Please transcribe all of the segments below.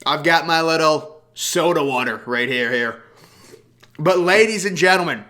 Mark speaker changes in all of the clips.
Speaker 1: I've got my little soda water right here. But ladies and gentlemen,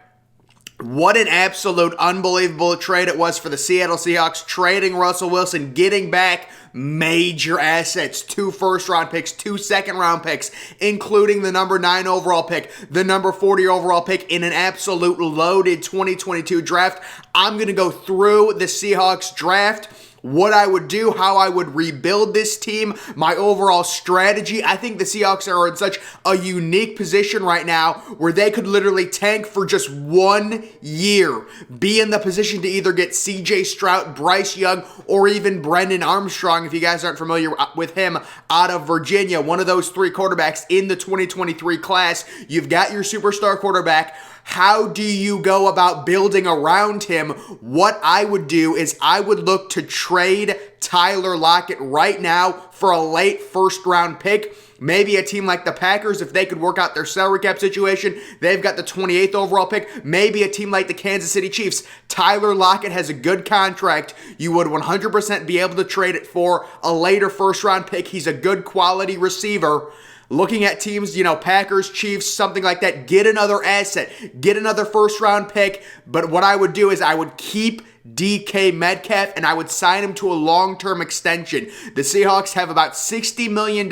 Speaker 1: what an absolute unbelievable trade it was for the Seattle Seahawks, trading Russell Wilson, getting back major assets, 2 first-round picks, 2 second-round picks, including the number 9 overall pick, the number 40 overall pick in an absolute loaded 2022 draft. I'm going to go through the Seahawks draft, what I would do, how I would rebuild this team, my overall strategy. I think the Seahawks are in such a unique position right now where they could literally tank for just 1 year, be in the position to either get CJ Stroud, Bryce Young, or even Brendan Armstrong, if you guys aren't familiar with him, out of Virginia, one of those 3 quarterbacks in the 2023 class. You've got your superstar quarterback. How do you go about building around him? What I would do is I would look to trade Tyler Lockett right now for a late first-round pick. Maybe a team like the Packers, if they could work out their salary cap situation, they've got the 28th overall pick. Maybe a team like the Kansas City Chiefs. Tyler Lockett has a good contract. You would 100% be able to trade it for a later first-round pick. He's a good quality receiver. Looking at teams, Packers, Chiefs, something like that, get another asset, get another first-round pick. But what I would do is I would keep DK Metcalf, and I would sign him to a long-term extension. The Seahawks have about $60 million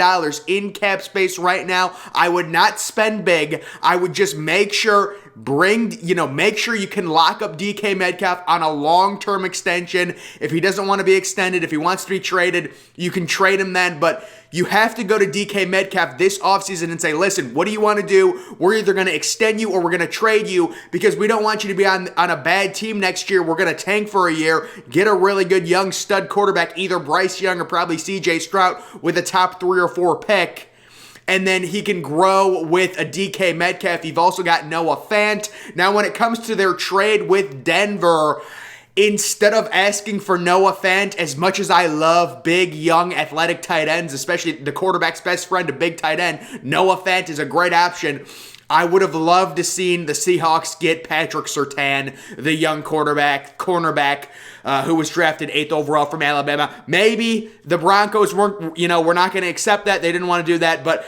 Speaker 1: in cap space right now. I would not spend big. I would just make sure you can lock up DK Metcalf on a long-term extension. If he doesn't want to be extended, if he wants to be traded, you can trade him then. But you have to go to DK Metcalf this offseason and say, listen, what do you want to do? We're either going to extend you or we're going to trade you because we don't want you to be on a bad team next year. We're going to tank for a year, get a really good young stud quarterback, either Bryce Young or probably CJ Stroud with a top 3 or 4 pick. And then he can grow with a DK Metcalf. You've also got Noah Fant. Now, when it comes to their trade with Denver, instead of asking for Noah Fant, as much as I love big, young, athletic tight ends, especially the quarterback's best friend, a big tight end, Noah Fant is a great option. I would have loved to seen the Seahawks get Patrick Surtain, the young cornerback, who was drafted 8th overall from Alabama. Maybe the Broncos we're not going to accept that. They didn't want to do that. But,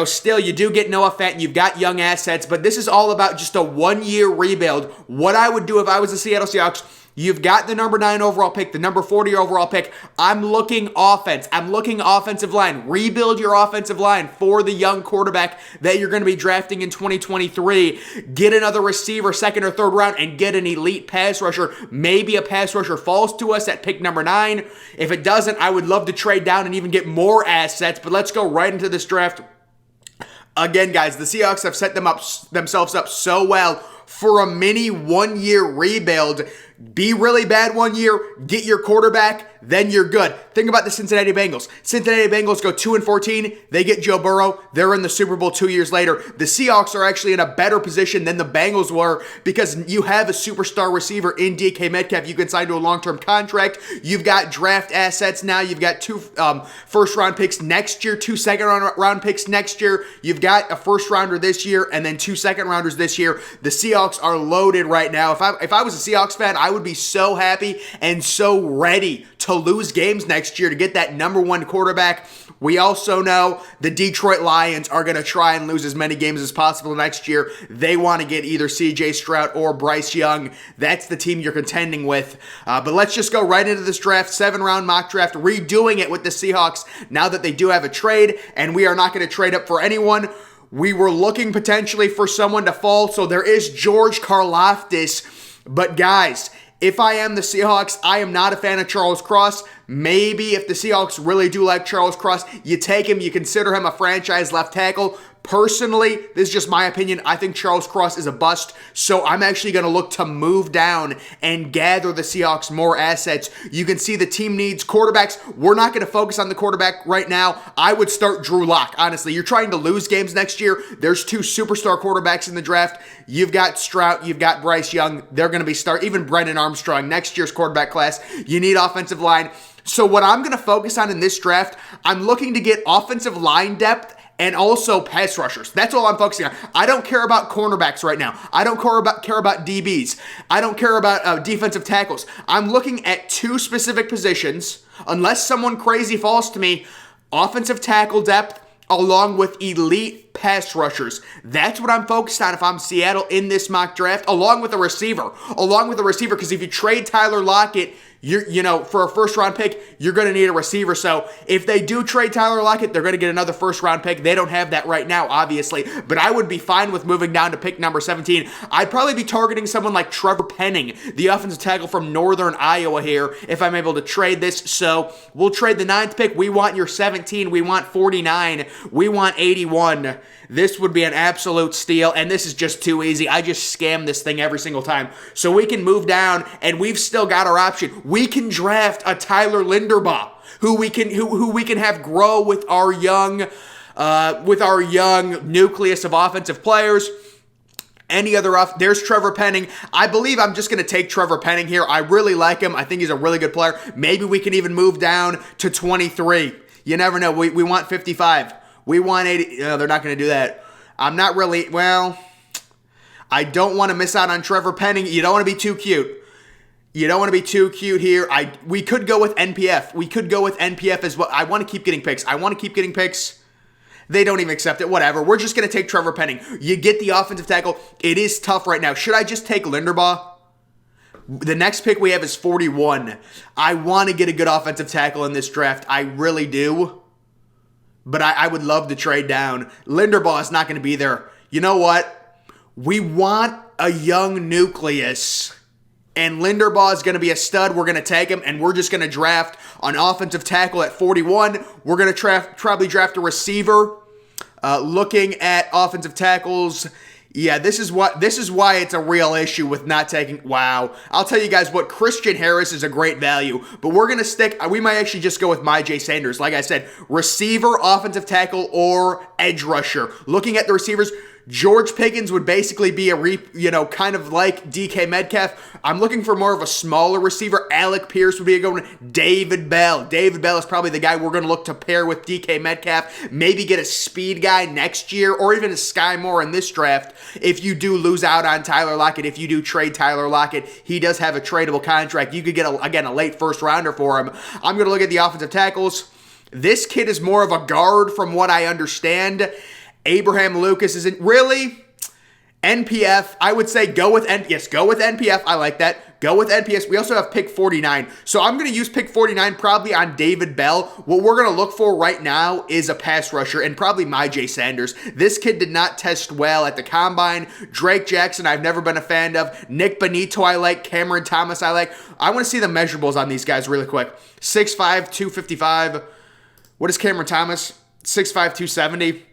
Speaker 1: still, you do get Noah Fant and you've got young assets. But this is all about just a 1-year rebuild. What I would do if I was the Seattle Seahawks, you've got the number 9 overall pick, the number 40 overall pick. I'm looking offense. I'm looking offensive line. Rebuild your offensive line for the young quarterback that you're going to be drafting in 2023. Get another receiver, 2nd or 3rd round, and get an elite pass rusher. Maybe a pass rusher falls to us at pick number 9. If it doesn't, I would love to trade down and even get more assets. But let's go right into this draft. Again, guys, the Seahawks have set themselves up so well for a mini 1-year rebuild. Be really bad 1 year, get your quarterback, then you're good. Think about the Cincinnati Bengals. Cincinnati Bengals go 2-14. They get Joe Burrow. They're in the Super Bowl 2 years later. The Seahawks are actually in a better position than the Bengals were because you have a superstar receiver in DK Metcalf. You can sign to a long-term contract. You've got draft assets now. You've got 2 first-round picks next year, 2 second-round picks next year. You've got a first-rounder this year and then 2 second-rounders this year. The Seahawks are loaded right now. If I was a Seahawks fan, I would be so happy and so ready to lose games next year to get that number 1 quarterback. We also know the Detroit Lions are going to try and lose as many games as possible next year. They want to get either CJ Stroud or Bryce Young. That's the team you're contending with. But let's just go right into this draft, 7-round mock draft, redoing it with the Seahawks now that they do have a trade, and we are not going to trade up for anyone. We were looking potentially for someone to fall, so there is George Karlaftis. But guys, if I am the Seahawks, I am not a fan of Charles Cross. Maybe if the Seahawks really do like Charles Cross, you take him, you consider him a franchise left tackle. Personally, this is just my opinion. I think Charles Cross is a bust, so I'm actually going to look to move down and gather the Seahawks more assets. You can see the team needs quarterbacks. We're not going to focus on the quarterback right now. I would start Drew Lock. Honestly, you're trying to lose games next year. There's 2 superstar quarterbacks in the draft. You've got Stroud, you've got Bryce Young. They're going to be even Brendan Armstrong, next year's quarterback class. You need offensive line. So what I'm going to focus on in this draft, I'm looking to get offensive line depth and also pass rushers. That's all I'm focusing on. I don't care about cornerbacks right now. I don't care about DBs. I don't care about defensive tackles. I'm looking at 2 specific positions. Unless someone crazy falls to me, offensive tackle depth, along with elite pass rushers. That's what I'm focused on if I'm Seattle in this mock draft, along with a receiver. Because if you trade Tyler Lockett, for a first-round pick, you're going to need a receiver. So if they do trade Tyler Lockett, they're going to get another first-round pick. They don't have that right now, obviously. But I would be fine with moving down to pick number 17. I'd probably be targeting someone like Trevor Penning, the offensive tackle from Northern Iowa here, if I'm able to trade this. So we'll trade the 9th pick. We want your 17. We want 49. We want 81. This would be an absolute steal, and this is just too easy. I just scam this thing every single time. So we can move down, and we've still got our option. We can draft a Tyler Linderbaugh, who we can have grow with our young nucleus of offensive players. Any other there's Trevor Penning. I believe I'm just going to take Trevor Penning here. I really like him. I think he's a really good player. Maybe we can even move down to 23. You never know. We want 55. We want 80. No, they're not going to do that. I'm not really, I don't want to miss out on Trevor Penning. You don't want to be too cute. Here. We could go with NPF. As well. I want to keep getting picks. They don't even accept it. Whatever. We're just going to take Trevor Penning. You get the offensive tackle. It is tough right now. Should I just take Linderbaugh? The next pick we have is 41. I want to get a good offensive tackle in this draft. I really do. But I would love to trade down. Linderbaugh is not going to be there. You know what? We want a young nucleus. And Linderbaugh is going to be a stud. We're going to take him, and we're just going to draft an offensive tackle at 41. We're going to probably draft a receiver. Looking at offensive tackles, yeah, this is why it's a real issue with not taking. Wow, I'll tell you guys what. Christian Harris is a great value, but we're going to stick. We might actually just go with Myjai Sanders. Like I said, receiver, offensive tackle, or edge rusher. Looking at the receivers, George Pickens would basically be kind of like DK Metcalf. I'm looking for more of a smaller receiver. Alec Pierce would be a good one. David Bell. David Bell is probably the guy we're going to look to pair with DK Metcalf. Maybe get a speed guy next year, or even a Sky Moore in this draft. If you do lose out on Tyler Lockett, if you do trade Tyler Lockett, he does have a tradable contract. You could get, a late first rounder for him. I'm going to look at the offensive tackles. This kid is more of a guard from what I understand. Abraham Lucas isn't really. NPF, I would say go with NPF. I like that. Go with NPS. We also have pick 49. So I'm going to use pick 49 probably on David Bell. What we're going to look for right now is a pass rusher, and probably Myjai Sanders. This kid did not test well at the combine. Drake Jackson, I've never been a fan of. Nick Benito, I like. Cameron Thomas, I like. I want to see the measurables on these guys really quick. 6'5", 255. What is Cameron Thomas? 6'5", 270.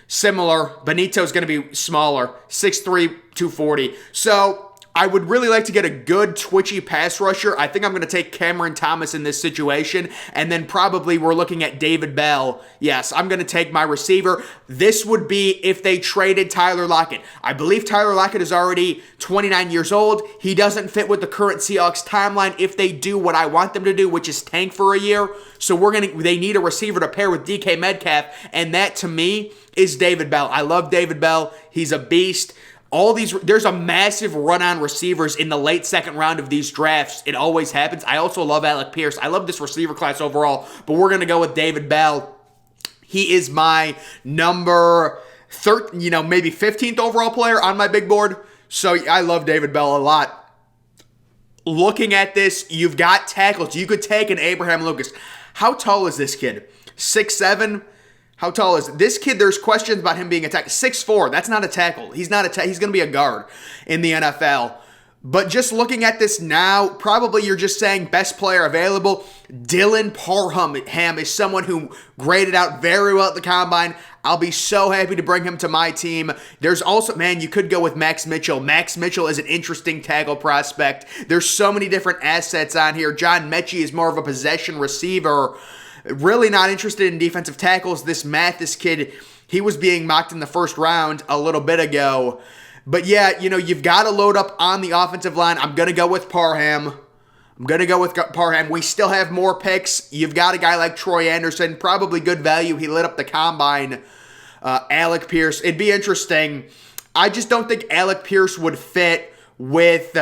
Speaker 1: Similar. Benito's going to be smaller. 6'3", 240. So I would really like to get a good twitchy pass rusher. I think I'm going to take Cameron Thomas in this situation. And then probably we're looking at David Bell. Yes, I'm going to take my receiver. This would be if they traded Tyler Lockett. I believe Tyler Lockett is already 29 years old. He doesn't fit with the current Seahawks timeline if they do what I want them to do, which is tank for a year. So they need a receiver to pair with DK Metcalf. And that to me is David Bell. I love David Bell. He's a beast. There's a massive run on receivers in the late second round of these drafts. It always happens. I also love Alec Pierce. I love this receiver class overall, but we're going to go with David Bell. He is my number 13, maybe 15th overall player on my big board. So I love David Bell a lot. Looking at this, you've got tackles. You could take an Abraham Lucas. How tall is this kid? 6'7". How tall is this kid? There's questions about him being a tackle. 6'4". That's not a tackle. He's not he's going to be a guard in the NFL. But just looking at this now, probably you're just saying best player available. Dylan Parham is someone who graded out very well at the combine. I'll be so happy to bring him to my team. There's also, you could go with Max Mitchell. Max Mitchell is an interesting tackle prospect. There's so many different assets on here. John Mechie is more of a possession receiver. Really not interested in defensive tackles. This kid, he was being mocked in the first round a little bit ago. But yeah, you've got to load up on the offensive line. I'm going to go with Parham. We still have more picks. You've got a guy like Troy Anderson, probably good value. He lit up the combine. Alec Pierce. It'd be interesting. I just don't think Alec Pierce would fit with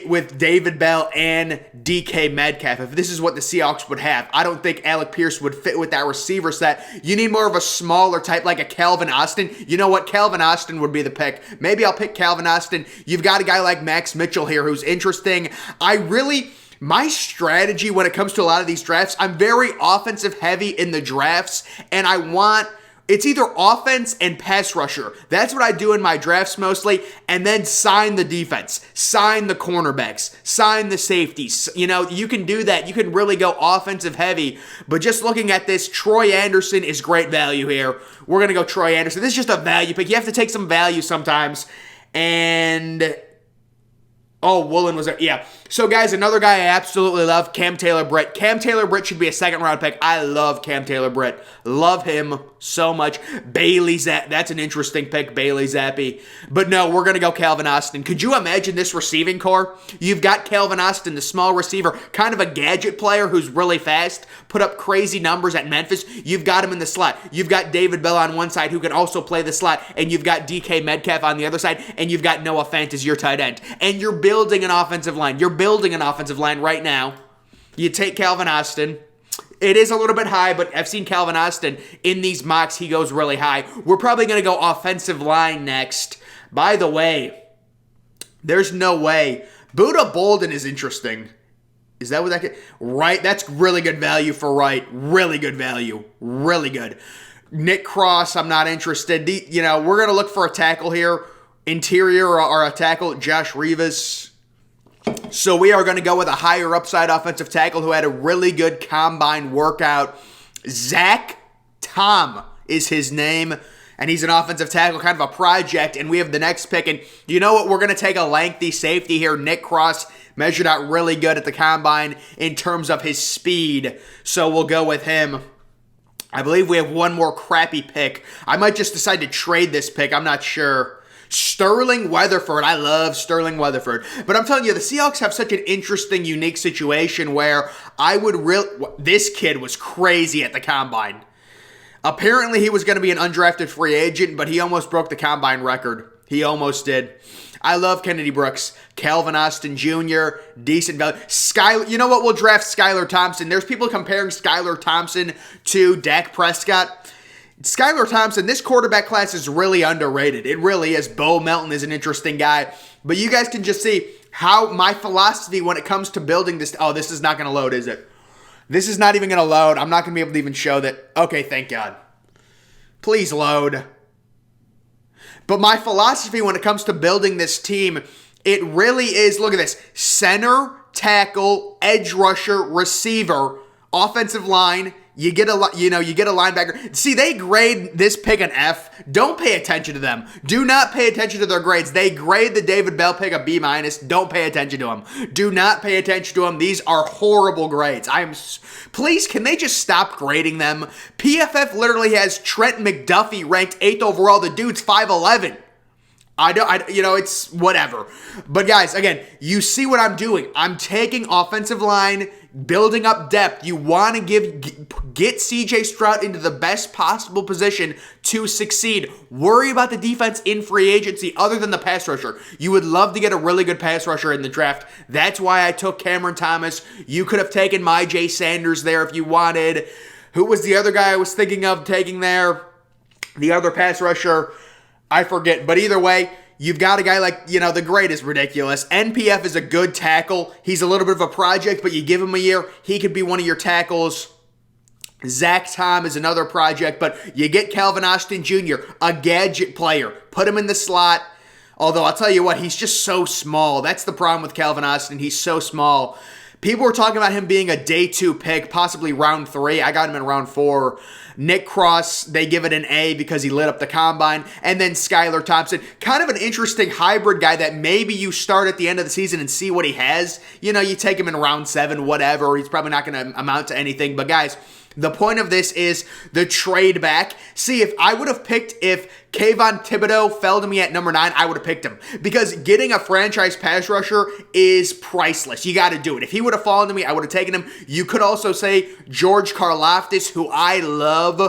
Speaker 1: with David Bell and DK Metcalf. If this is what the Seahawks would have, I don't think Alec Pierce would fit with that receiver set. You need more of a smaller type, like a Calvin Austin. You know what? Calvin Austin would be the pick. Maybe I'll pick Calvin Austin. You've got a guy like Max Mitchell here who's interesting. My strategy when it comes to a lot of these drafts, I'm very offensive heavy in the drafts, and it's either offense and pass rusher. That's what I do in my drafts mostly, and then sign the defense, sign the cornerbacks, sign the safeties. You can do that. You can really go offensive heavy, but just looking at this, Troy Anderson is great value here. We're going to go Troy Anderson. This is just a value pick. You have to take some value sometimes, and... Oh, Woolen was there. Yeah. So, guys, another guy I absolutely love, Cam Taylor-Britt. Cam Taylor-Britt should be a second-round pick. I love Cam Taylor-Britt. Love him so much. Bailey Zappi. That's an interesting pick, Bailey Zappi. But no, we're going to go Calvin Austin. Could you imagine this receiving core? You've got Calvin Austin, the small receiver, kind of a gadget player who's really fast, put up crazy numbers at Memphis. You've got him in the slot. You've got David Bell on one side who can also play the slot, and you've got DK Metcalf on the other side, and you've got Noah Fant as your tight end. And you're building an offensive line. You're building an offensive line right now. You take Calvin Austin. It is a little bit high, but I've seen Calvin Austin in these mocks. He goes really high. We're probably going to go offensive line next. By the way, there's no way. Buda Bolden is interesting. Is that what that could... Right, that's really good value for right. Really good value. Really good. Nick Cross, I'm not interested. We're going to look for a tackle here. Interior or a tackle, Josh Rivas. So we are going to go with a higher upside offensive tackle who had a really good combine workout. Zach Tom is his name, and he's an offensive tackle, kind of a project, and we have the next pick. And you know what? We're going to take a lengthy safety here. Nick Cross measured out really good at the combine in terms of his speed, so we'll go with him. I believe we have one more crappy pick. I might just decide to trade this pick. I'm not sure. Sterling Weatherford. I love Sterling Weatherford. But I'm telling you, the Seahawks have such an interesting, unique situation where this kid was crazy at the combine. Apparently, he was going to be an undrafted free agent, but he almost broke the combine record. He almost did. I love Kennedy Brooks. Calvin Austin Jr., decent value. You know what? We'll draft Skylar Thompson. There's people comparing Skylar Thompson to Dak Prescott. Skylar Thompson, this quarterback class is really underrated. It really is. Bo Melton is an interesting guy. But you guys can just see how my philosophy when it comes to building this... Oh, this is not going to load, is it? This is not even going to load. I'm not going to be able to even show that. Okay, thank God. Please load. But my philosophy when it comes to building this team, it really is, look at this. Center, tackle, edge rusher, receiver, offensive line. You get a linebacker. See, they grade this pick an F. Don't pay attention to them. Do not pay attention to their grades. They grade the David Bell pick a B-. Don't pay attention to them. Do not pay attention to them. These are horrible grades. Please, can they just stop grading them? PFF literally has Trent McDuffie ranked 8th overall. The dude's 5'11". It's whatever. But guys, again, you see what I'm doing. I'm taking offensive line, building up depth. You want to get CJ Stroud into the best possible position to succeed. Worry about the defense in free agency other than the pass rusher. You would love to get a really good pass rusher in the draft. That's why I took Cameron Thomas. You could have taken Myjai Sanders there if you wanted. Who was the other guy I was thinking of taking there? The other pass rusher, I forget. But either way, you've got a guy like, the grade is ridiculous. NPF is a good tackle. He's a little bit of a project, but you give him a year, he could be one of your tackles. Zach Tom is another project, but you get Calvin Austin Jr., a gadget player. Put him in the slot. Although, I'll tell you what, he's just so small. That's the problem with Calvin Austin. He's so small. People were talking about him being a day 2 pick, possibly round 3. I got him in round 4. Nick Cross, they give it an A because he lit up the combine. And then Skylar Thompson, kind of an interesting hybrid guy that maybe you start at the end of the season and see what he has. You take him in round 7, whatever. He's probably not going to amount to anything. But guys, the point of this is the trade back. See, if Kayvon Thibodeau fell to me at number 9, I would have picked him. Because getting a franchise pass rusher is priceless. You got to do it. If he would have fallen to me, I would have taken him. You could also say George Karlaftis, who I love.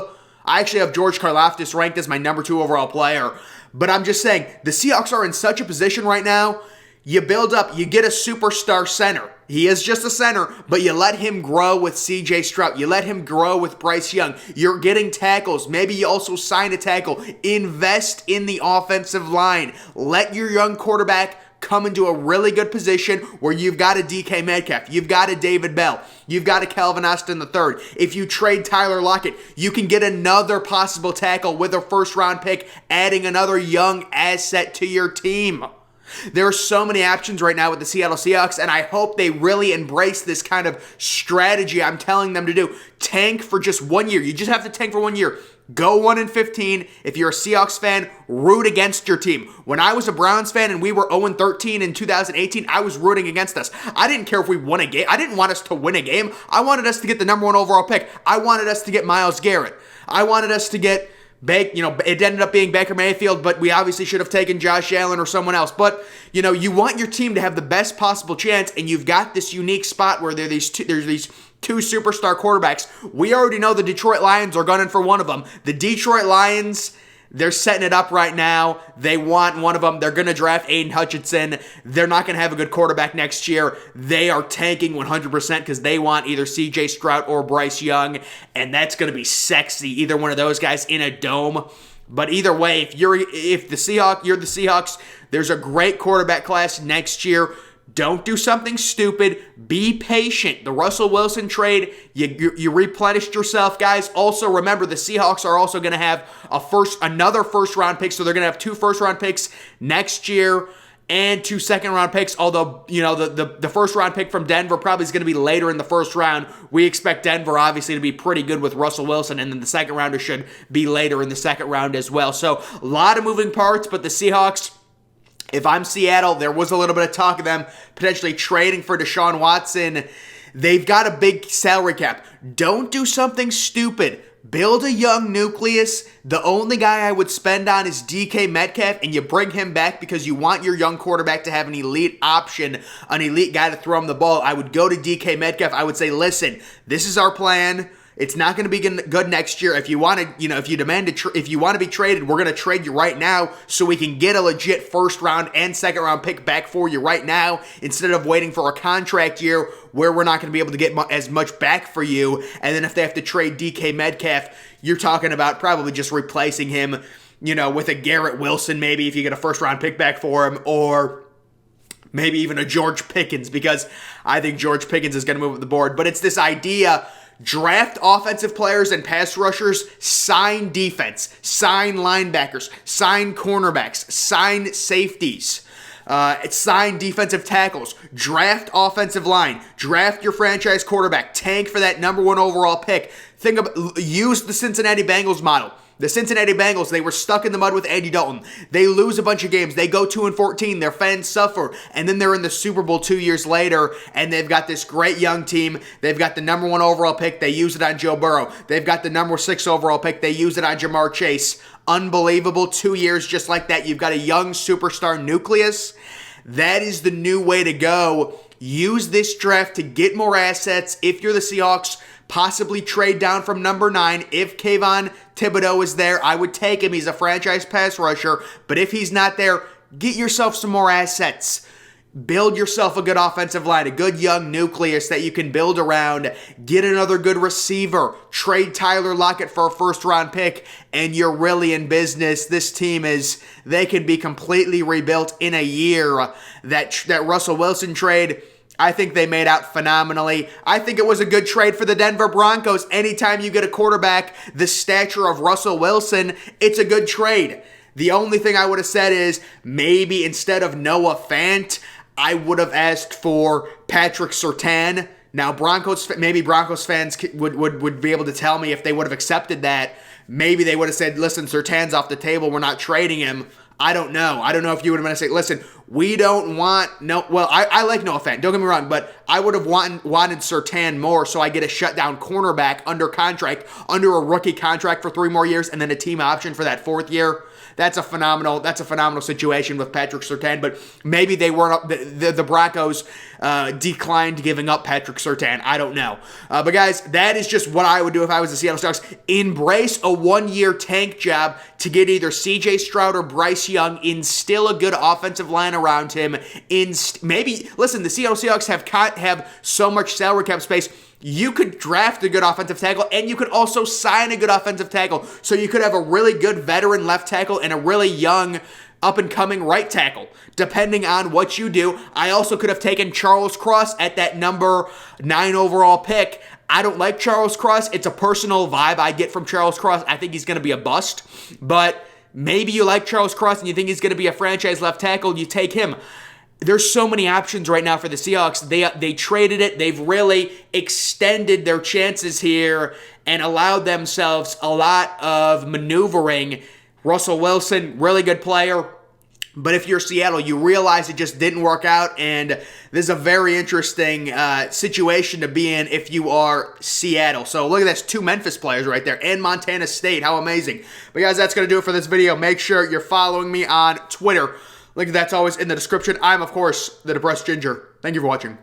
Speaker 1: I actually have George Karlaftis ranked as my number 2 overall player. But I'm just saying, the Seahawks are in such a position right now. You build up, you get a superstar center. He is just a center, but you let him grow with CJ Stroud. You let him grow with Bryce Young. You're getting tackles. Maybe you also sign a tackle. Invest in the offensive line. Let your young quarterback come into a really good position where you've got a DK Metcalf, you've got a David Bell, you've got a Calvin Austin III. If you trade Tyler Lockett, you can get another possible tackle with a first-round pick, adding another young asset to your team. There are so many options right now with the Seattle Seahawks, and I hope they really embrace this kind of strategy I'm telling them to do. Tank for just 1 year. You just have to tank for 1 year. Go 1-15. If you're a Seahawks fan, root against your team. When I was a Browns fan and we were 0-13 in 2018, I was rooting against us. I didn't care if we won a game. I didn't want us to win a game. I wanted us to get the number 1 overall pick. I wanted us to get Myles Garrett. I wanted us to get it ended up being Baker Mayfield, but we obviously should have taken Josh Allen or someone else. But, you want your team to have the best possible chance, and you've got this unique spot where there's these two superstar quarterbacks. We already know the Detroit Lions are gunning for one of them. The Detroit Lions, they're setting it up right now. They want one of them. They're going to draft Aiden Hutchinson. They're not going to have a good quarterback next year. They are tanking 100% because they want either CJ Stroud or Bryce Young, and that's going to be sexy, either one of those guys in a dome. But either way, if you're the Seahawks, there's a great quarterback class next year. Don't do something stupid. Be patient. The Russell Wilson trade, you replenished yourself, guys. Also, remember, the Seahawks are also going to have another first-round pick, so they're going to have 2 first-round picks next year and 2 second-round picks, although, the first-round pick from Denver probably is going to be later in the first round. We expect Denver, obviously, to be pretty good with Russell Wilson, and then the second rounder should be later in the second round as well. So, a lot of moving parts, but the Seahawks, if I'm Seattle, there was a little bit of talk of them potentially trading for Deshaun Watson. They've got a big salary cap. Don't do something stupid. Build a young nucleus. The only guy I would spend on is DK Metcalf, and you bring him back because you want your young quarterback to have an elite option, an elite guy to throw him the ball. I would go to DK Metcalf. I would say, listen, this is our plan. It's not going to be good next year. If you want to, if you want to be traded, we're going to trade you right now so we can get a legit first round and second round pick back for you right now instead of waiting for a contract year where we're not going to be able to get as much back for you. And then if they have to trade DK Metcalf, you're talking about probably just replacing him, with a Garrett Wilson maybe if you get a first round pick back for him, or maybe even a George Pickens, because I think George Pickens is going to move up the board. But it's this idea: draft offensive players and pass rushers, sign defense, sign linebackers, sign cornerbacks, sign safeties, sign defensive tackles, draft offensive line, draft your franchise quarterback, tank for that number 1 overall pick. Use the Cincinnati Bengals model. The Cincinnati Bengals, they were stuck in the mud with Andy Dalton. They lose a bunch of games. They go 2-14. Their fans suffer. And then they're in the Super Bowl 2 years later, and they've got this great young team. They've got the number 1 overall pick. They use it on Joe Burrow. They've got the number 6 overall pick. They use it on Jamar Chase. Unbelievable. 2 years just like that. You've got a young superstar nucleus. That is the new way to go. Use this draft to get more assets. If you're the Seahawks, possibly trade down from number 9. If Kayvon Thibodeau is there, I would take him. He's a franchise pass rusher. But if he's not there, get yourself some more assets. Build yourself a good offensive line, a good young nucleus that you can build around. Get another good receiver. Trade Tyler Lockett for a first-round pick, and you're really in business. This team they can be completely rebuilt in a year. That Russell Wilson trade, I think they made out phenomenally. I think it was a good trade for the Denver Broncos. Anytime you get a quarterback the stature of Russell Wilson, it's a good trade. The only thing I would have said is maybe instead of Noah Fant, I would have asked for Patrick Surtain. Now, maybe Broncos fans would be able to tell me if they would have accepted that. Maybe they would have said, listen, Surtain's off the table. We're not trading him. I don't know. I don't know if you would have been to say, listen, we don't want I like Noah Fant, don't get me wrong, but I would have wanted Surtain more so I get a shutdown cornerback under a rookie contract for 3 more years and then a team option for that 4th year. That's a phenomenal situation with Patrick Surtain, but maybe they weren't the Broncos declined giving up Patrick Surtain. I don't know. But guys, that is just what I would do if I was the Seattle Seahawks. Embrace a 1-year tank job to get either CJ Stroud or Bryce Bryce Young, instill a good offensive line around him. Maybe, listen, the Seattle Seahawks have so much salary cap space. You could draft a good offensive tackle, and you could also sign a good offensive tackle. So you could have a really good veteran left tackle and a really young up-and-coming right tackle, depending on what you do. I also could have taken Charles Cross at that number 9 overall pick. I don't like Charles Cross. It's a personal vibe I get from Charles Cross. I think he's going to be a bust. But maybe you like Charles Cross and you think he's going to be a franchise left tackle. You take him. There's so many options right now for the Seahawks. They traded it. They've really extended their chances here and allowed themselves a lot of maneuvering. Russell Wilson, really good player. But if you're Seattle, you realize it just didn't work out, and this is a very interesting situation to be in if you are Seattle. So look at this, 2 Memphis players right there, and Montana State. How amazing. But guys, that's going to do it for this video. Make sure you're following me on Twitter. Link that's always in the description. I'm, of course, the Depressed Ginger. Thank you for watching.